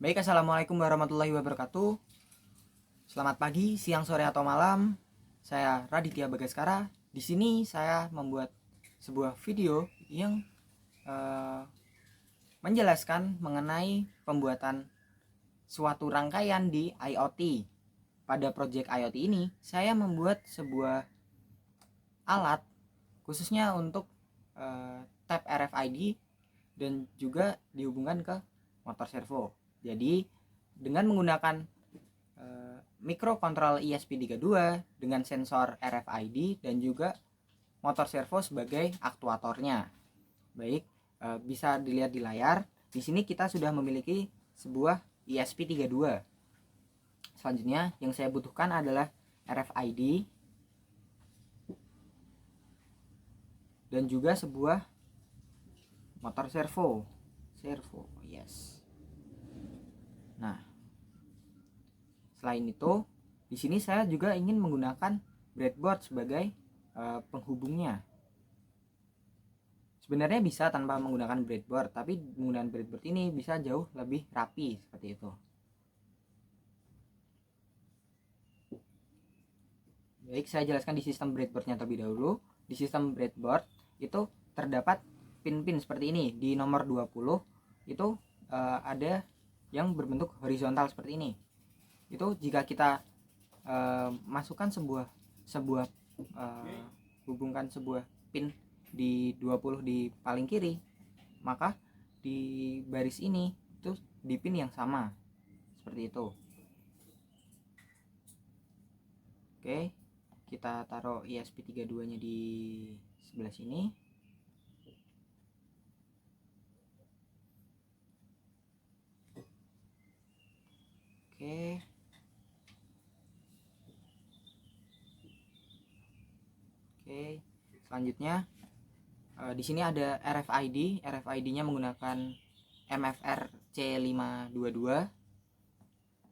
Baik, assalamualaikum warahmatullahi wabarakatuh. Selamat pagi, siang, sore atau malam. Saya Raditya Bagaskara. Di sini saya membuat sebuah video yang menjelaskan mengenai pembuatan suatu rangkaian di IoT. Pada project IoT ini, saya membuat sebuah alat khususnya untuk tap RFID dan juga dihubungkan ke motor servo. Jadi dengan menggunakan microcontrol ESP32 dengan sensor RFID dan juga motor servo sebagai aktuatornya. Baik, bisa dilihat di layar. Di sini kita sudah memiliki sebuah ESP32. Selanjutnya yang saya butuhkan adalah RFID dan juga sebuah motor servo. Yes. Nah, selain itu, di sini saya juga ingin menggunakan breadboard sebagai penghubungnya. Sebenarnya bisa tanpa menggunakan breadboard, tapi menggunakan breadboard ini bisa jauh lebih rapi seperti itu. Baik, saya jelaskan di sistem breadboardnya terlebih dahulu. Di sistem breadboard itu terdapat pin-pin seperti ini. Di nomor 20 itu ada yang berbentuk horizontal seperti ini. Itu jika kita masukkan sebuah hubungkan sebuah pin di 20 di paling kiri, maka di baris ini itu di pin yang sama seperti itu. Oke, kita taruh ESP32 nya di sebelah sini. Oke, selanjutnya di sini ada RFID. RFID-nya menggunakan MFR C522.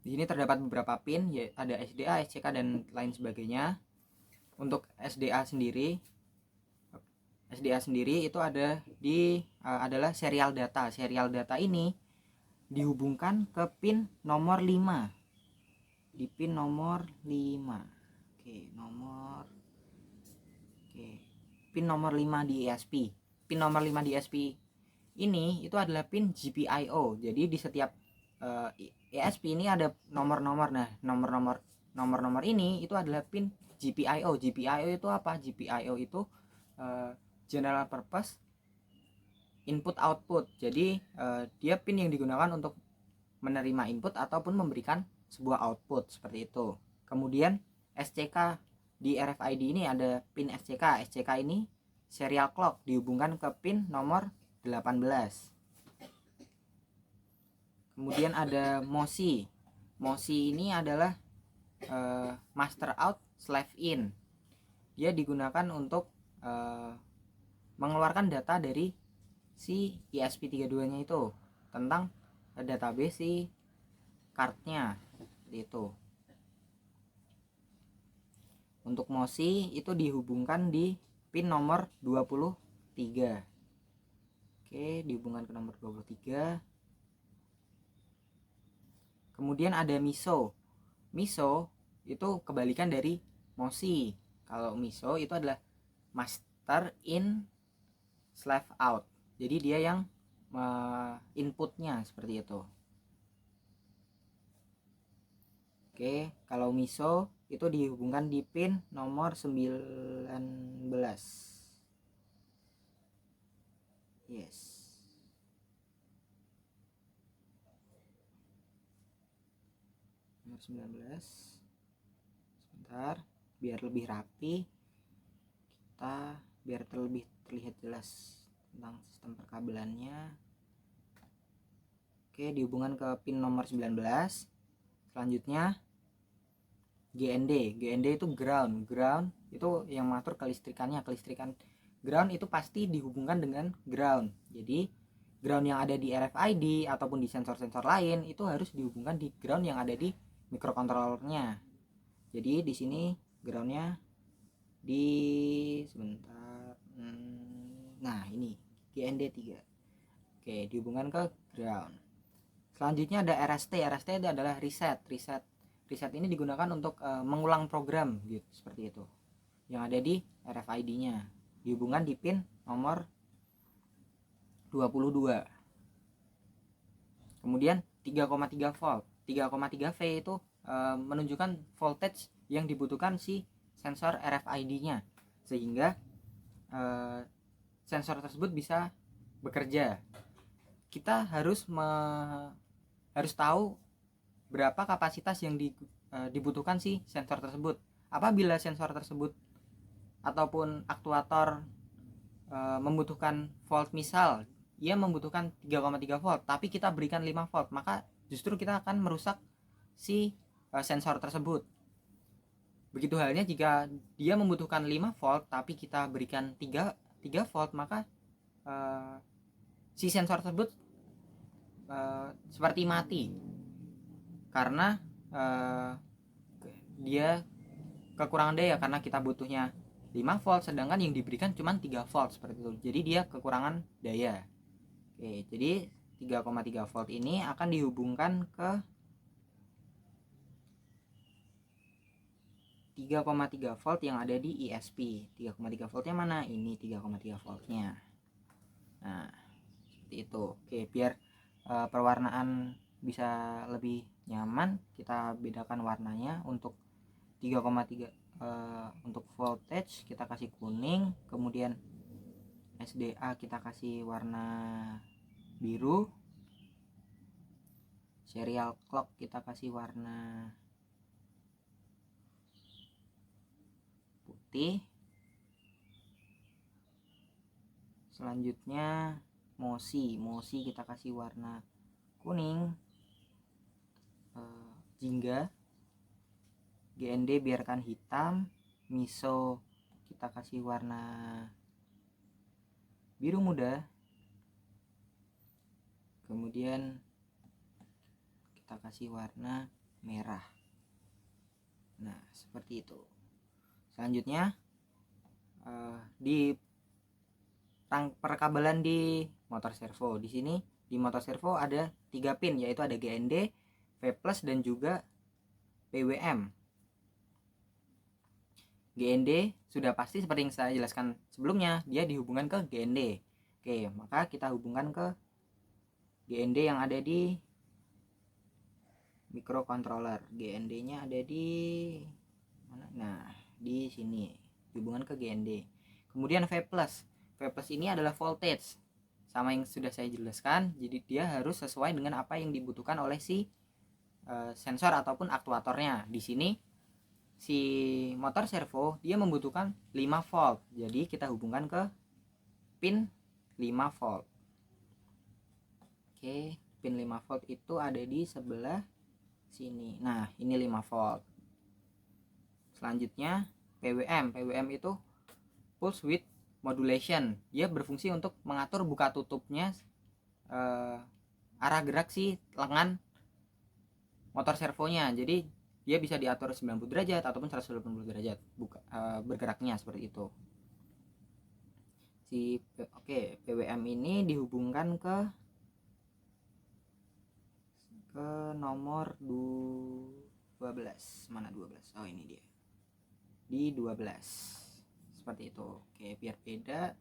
Di sini terdapat beberapa pin, ya ada SDA, SCK dan lain sebagainya. Untuk SDA sendiri itu ada adalah serial data. Serial data ini dihubungkan ke pin nomor 5. Di pin nomor 5. Pin nomor 5 di ESP. Pin nomor 5 di ESP ini itu adalah pin GPIO. Jadi di setiap ESP ini ada nomor-nomor. Nah, nomor-nomor ini itu adalah pin GPIO. GPIO itu apa? GPIO itu general purpose input output. Jadi dia pin yang digunakan untuk menerima input ataupun memberikan sebuah output seperti itu. Kemudian SCK di RFID ini ada pin SCK. SCK ini serial clock dihubungkan ke pin nomor 18. Kemudian ada MOSI. MOSI ini adalah master out slave in. Dia digunakan untuk mengeluarkan data dari si ESP32 nya itu tentang database si cardnya itu. Untuk MOSI itu dihubungkan di pin nomor 23. Oke, dihubungkan ke nomor 23. Kemudian ada MISO. MISO itu kebalikan dari MOSI. Kalau MISO itu adalah master in slave out. Jadi dia yang inputnya seperti itu. Oke, kalau MISO itu dihubungkan di pin nomor 19. Yes. Nomor 19. Sebentar, biar lebih rapi. Biar terlihat jelas tentang sistem perkabelannya. Oke, dihubungkan ke pin nomor 19. Selanjutnya GND. GND itu ground. Ground itu yang mengatur kelistrikannya. Kelistrikan ground itu pasti dihubungkan dengan ground. Jadi ground yang ada di RFID ataupun di sensor-sensor lain itu harus dihubungkan di ground yang ada di microcontrollernya. Jadi di sini groundnya di sebentar. Nah, ini GND 3. Oke, dihubungkan ke ground. Selanjutnya ada RST. RST itu adalah reset ini digunakan untuk mengulang program gitu, seperti itu, yang ada di RFID-nya, dihubungkan di pin nomor 22. Kemudian 3,3 volt. 3,3 V itu menunjukkan voltage yang dibutuhkan si sensor RFID-nya, sehingga sensor tersebut bisa bekerja. Kita harus tahu berapa kapasitas yang dibutuhkan si sensor tersebut. Apabila sensor tersebut ataupun aktuator membutuhkan volt, misal ia membutuhkan 3,3 volt tapi kita berikan 5 volt, maka justru kita akan merusak si sensor tersebut. Begitu halnya jika dia membutuhkan 5 volt tapi kita berikan 3 volt, maka si sensor tersebut seperti mati, karena dia kekurangan daya, karena kita butuhnya 5 volt sedangkan yang diberikan cuma 3 volt, seperti itu. Jadi dia kekurangan daya. Oke, jadi 3,3 volt ini akan dihubungkan ke 3,3 volt yang ada di ESP. 3,3 voltnya mana? Ini 3,3 voltnya. Nah, seperti itu. Oke, biar perwarnaan bisa lebih nyaman, kita bedakan warnanya. Untuk 3,3 untuk voltage kita kasih kuning, kemudian SDA kita kasih warna biru, serial clock kita kasih warna putih. Selanjutnya mosi kita kasih warna kuning. Jingga GND biarkan hitam. Miso kita kasih warna biru muda. Kemudian kita kasih warna merah. Nah, seperti itu. Selanjutnya di perkabelan di motor servo. Di sini di motor servo ada 3 pin, yaitu ada GND, V+ dan juga PWM. GND sudah pasti seperti yang saya jelaskan sebelumnya, dia dihubungkan ke GND. Oke, maka kita hubungkan ke GND yang ada di microcontroller. GND-nya ada di mana? Nah, di sini dihubungkan ke GND. Kemudian V+. V+ ini adalah voltage. Sama yang sudah saya jelaskan, jadi dia harus sesuai dengan apa yang dibutuhkan oleh si sensor ataupun aktuatornya. Di sini si motor servo dia membutuhkan 5 volt. Jadi kita hubungkan ke pin 5 volt. Oke, pin 5 volt itu ada di sebelah sini. Nah, ini 5 volt. Selanjutnya PWM. PWM itu pulse width modulation. Dia berfungsi untuk mengatur buka tutupnya arah gerak si lengan motor servonya. Jadi dia bisa diatur 90 derajat ataupun 180 derajat bergeraknya, seperti itu. PWM ini dihubungkan ke nomor 12. Mana 12? Oh, ini dia. Di 12. Seperti itu. Oke, biar beda.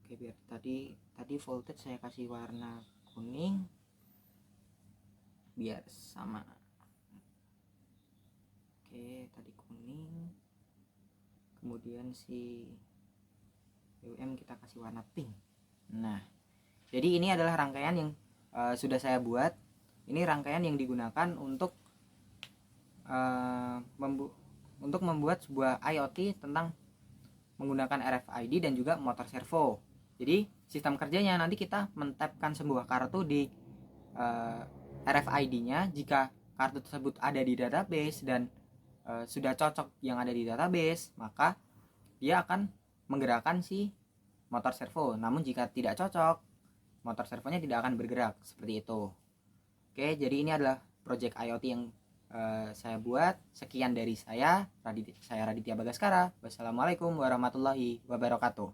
Oke, biar tadi voltage saya kasih warna kuning biar sama. Oke, tadi kuning, kemudian si PWM kita kasih warna pink. Nah, jadi ini adalah rangkaian yang sudah saya buat. Ini rangkaian yang digunakan untuk membuat sebuah IoT tentang menggunakan RFID dan juga motor servo. Jadi sistem kerjanya nanti kita mentapkan sebuah kartu di RFID-nya. Jika kartu tersebut ada di database dan sudah cocok yang ada di database, maka dia akan menggerakkan si motor servo. Namun jika tidak cocok, motor servonya tidak akan bergerak, seperti itu. Oke, jadi ini adalah project IoT yang saya buat. Sekian dari saya Raditya Bagaskara. Wassalamualaikum warahmatullahi wabarakatuh.